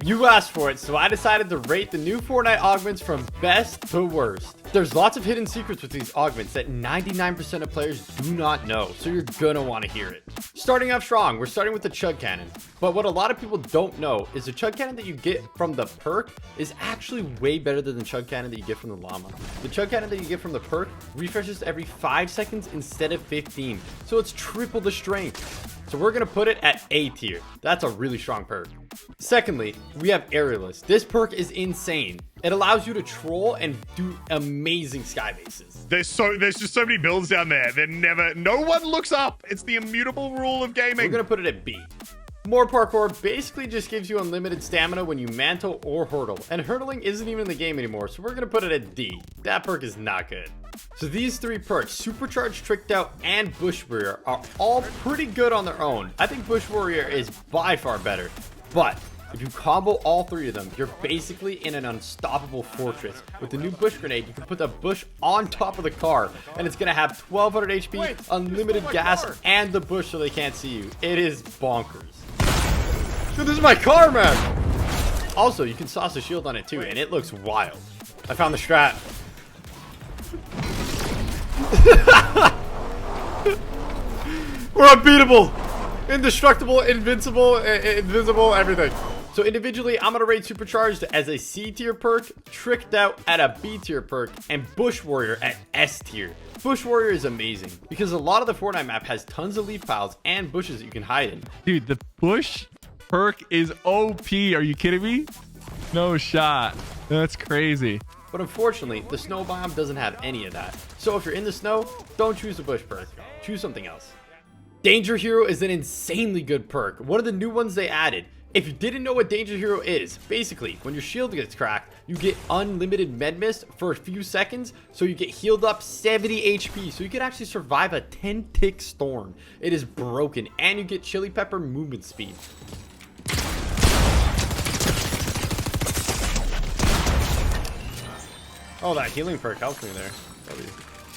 You asked for it, so I decided to rate the new Fortnite augments from best to worst. There's lots of hidden secrets with these augments that 99% of players do not know, so you're gonna want to hear it. Starting off strong, we're starting with the Chug Cannon. But what a lot of people don't know is the Chug Cannon that you get from the perk is actually way better than the Chug Cannon that you get from the llama. The Chug Cannon that you get from the perk refreshes every 5 seconds instead of 15, so it's triple the strength. So we're gonna put it at A tier. That's a really strong perk. Secondly, we have Aerialist. This perk is insane. It allows you to troll and do amazing sky bases. There's just so many builds down there. No one looks up. It's the immutable rule of gaming. We're gonna put it at B. More parkour basically just gives you unlimited stamina when you mantle or hurdle, and hurdling isn't even in the game anymore, so we're gonna put it at D. That perk is not good. So these 3 perks, Supercharged, Tricked Out, and Bush Warrior, are all pretty good on their own. I think Bush Warrior is by far better, but if you combo all 3 of them, you're basically in an unstoppable fortress. With the new bush grenade, you can put the bush on top of the car, and it's gonna have 1200 HP, unlimited gas, and the bush so they can't see you. It is bonkers. Dude, this is my car, man! Also, you can sauce a shield on it too, and it looks wild. I found the strat. We're unbeatable, indestructible, invincible, invisible, everything. So individually, I'm gonna rate Supercharged as a C tier perk, Tricked Out at a B tier perk, and Bush Warrior at S tier. Bush Warrior is amazing because a lot of the Fortnite map has tons of leaf piles and bushes that you can hide in. Dude, the bush perk is OP. Are you kidding me? No shot. That's crazy. But unfortunately, the snow biome doesn't have any of that. So if you're in the snow, don't choose the bush perk. Choose something else. Danger Hero is an insanely good perk. One of the new ones they added. If you didn't know what Danger Hero is, basically, when your shield gets cracked, you get unlimited med mist for a few seconds, so you get healed up 70 HP, so you can actually survive a 10-tick storm. It is broken, and you get chili pepper movement speed. Oh, that healing perk helped me there.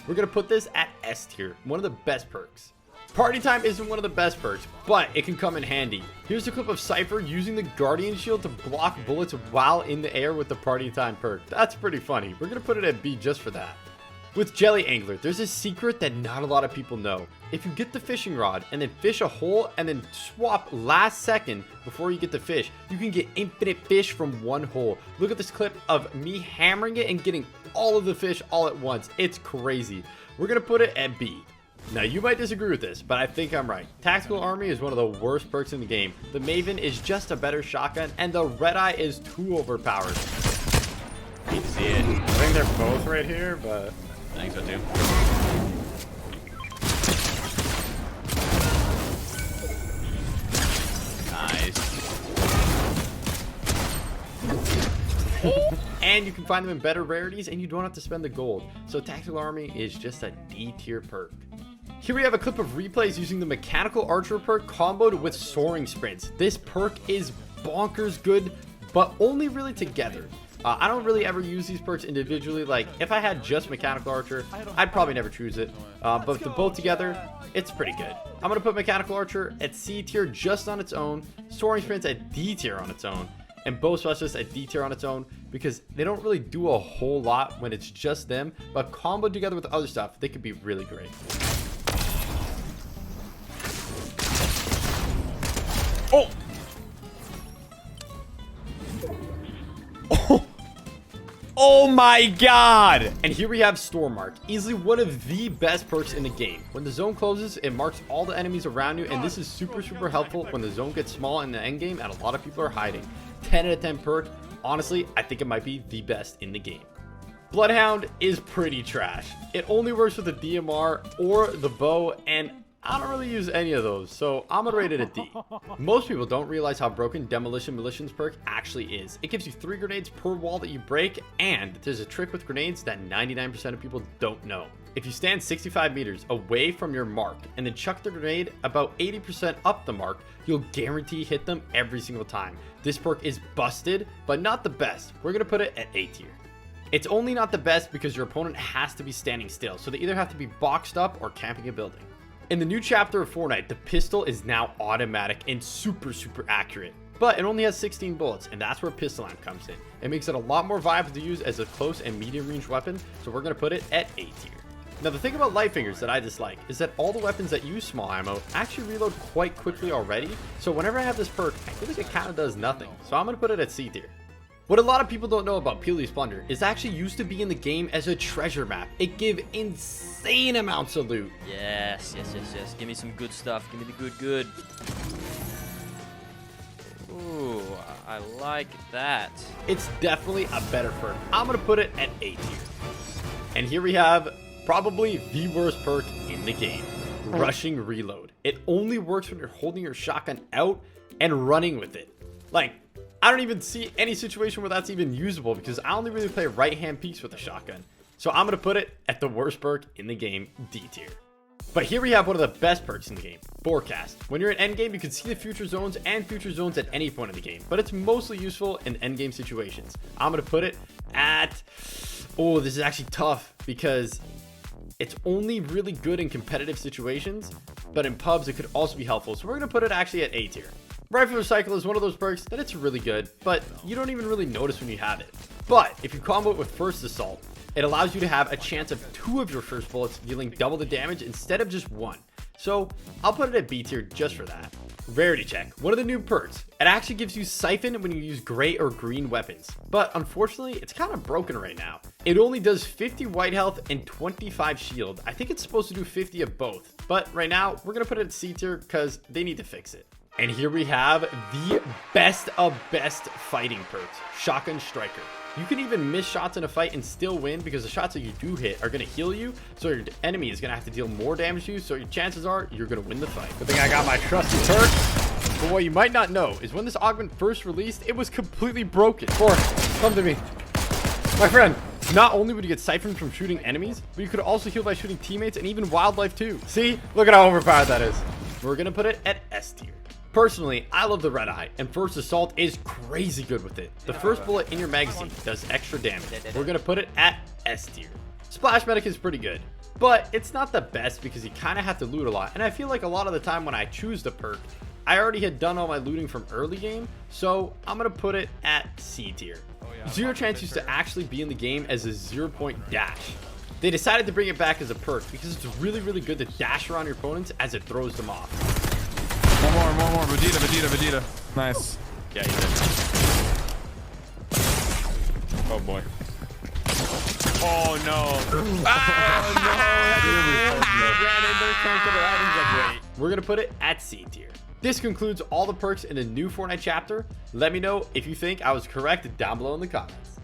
We're gonna put this at S tier, one of the best perks. Party Time isn't one of the best perks, but it can come in handy. Here's a clip of Cypher using the Guardian Shield to block bullets while in the air with the Party Time perk. That's pretty funny. We're gonna put it at B just for that. With Jelly Angler, there's a secret that not a lot of people know. If you get the fishing rod and then fish a hole and then swap last second before you get the fish, you can get infinite fish from one hole. Look at this clip of me hammering it and getting all of the fish all at once. It's crazy. We're gonna put it at B. Now you might disagree with this, but I think I'm right. Tactical Army is one of the worst perks in the game. The Maven is just a better shotgun, and the Red Eye is too overpowered. You can see it. I think they're both right here, but I think so too. Nice. And you can find them in better rarities, and you don't have to spend the gold. So Tactical Army is just a D tier perk. Here we have a clip of replays using the Mechanical Archer perk comboed with Soaring Sprints. This perk is bonkers good, but only really together. I don't really ever use these perks individually. Like, if I had just Mechanical Archer, I'd probably never choose it. But if they're both together, it's pretty good. I'm going to put Mechanical Archer at C tier just on its own, Soaring Sprints at D tier on its own, and Bow Specialist at D tier on its own, because they don't really do a whole lot when it's just them, but comboed together with other stuff, they could be really great. Oh! Oh! Oh my god! And here we have Stormart, easily one of the best perks in the game. When the zone closes, it marks all the enemies around you, and this is super helpful when the zone gets small in the end game and a lot of people are hiding. 10 out of 10 perk. Honestly, I think it might be the best in the game. Bloodhound is pretty trash. It only works with the DMR or the bow, and I don't really use any of those, so I'm gonna rate it a D. Most people don't realize how broken Demolition Militia's perk actually is. It gives you 3 grenades per wall that you break, and there's a trick with grenades that 99% of people don't know. If you stand 65 meters away from your mark and then chuck the grenade about 80% up the mark, you'll guarantee hit them every single time. This perk is busted, but not the best. We're gonna put it at A tier. It's only not the best because your opponent has to be standing still, so they either have to be boxed up or camping a building. In the new chapter of Fortnite, the pistol is now automatic and super accurate. but it only has 16 bullets, and that's where Pistol Amp comes in. It makes it a lot more viable to use as a close and medium range weapon, so we're going to put it at A tier. Now, the thing about light fingers that I dislike is that all the weapons that use small ammo actually reload quite quickly already, so whenever I have this perk, I feel like it kind of does nothing, so I'm going to put it at C tier. What a lot of people don't know about Peely Splendor is actually used to be in the game as a treasure map. It gave insane amounts of loot. Yes. Give me some good stuff. Give me the good. Ooh, I like that. It's definitely a better perk. I'm going to put it at A tier. And here we have probably the worst perk in the game, Rushing Reload. It only works when you're holding your shotgun out and running with it. Like, I don't even see any situation where that's even usable because I only really play right-hand peeks with a shotgun. So I'm going to put it at the worst perk in the game, D tier. But here we have one of the best perks in the game, Forecast. When you're in endgame, you can see the future zones and future zones at any point in the game, but it's mostly useful in endgame situations. I'm going to put it at... Oh, this is actually tough because it's only really good in competitive situations, but in pubs it could also be helpful. So we're going to put it actually at A tier. Rifle Recycle is one of those perks that it's really good, but you don't even really notice when you have it. But if you combo it with First Assault, it allows you to have a chance of 2 of your first bullets dealing double the damage instead of just 1. So I'll put it at B tier just for that. Rarity Check, one of the new perks. It actually gives you Siphon when you use gray or green weapons, but unfortunately it's kind of broken right now. It only does 50 white health and 25 shield. I think it's supposed to do 50 of both, but right now we're going to put it at C tier because they need to fix it. And here we have the best of best fighting perks, Shotgun Striker. You can even miss shots in a fight and still win because the shots that you do hit are going to heal you, so your enemy is going to have to deal more damage to you, so your chances are you're going to win the fight. Good thing I got my trusty perk. But what you might not know is when this augment first released, it was completely broken. Come to me. My friend, not only would you get siphoned from shooting enemies, but you could also heal by shooting teammates and even wildlife too. See? Look at how overpowered that is. We're going to put it at S tier. Personally, I love the Red Eye, and First Assault is crazy good with it. The first bullet in your magazine does extra damage. We're going to put it at S tier. Splash Medic is pretty good, but it's not the best because you kind of have to loot a lot, and I feel like a lot of the time when I choose the perk, I already had done all my looting from early game, so I'm going to put it at C tier. Zero Chance used to actually be in the game as a 0-point dash. They decided to bring it back as a perk because it's really good to dash around your opponents as it throws them off. One more. Vegeta. Nice. Yeah, you did. Oh boy. Oh no. We're going to put it at C tier. This concludes all the perks in the new Fortnite chapter. Let me know if you think I was correct down below in the comments.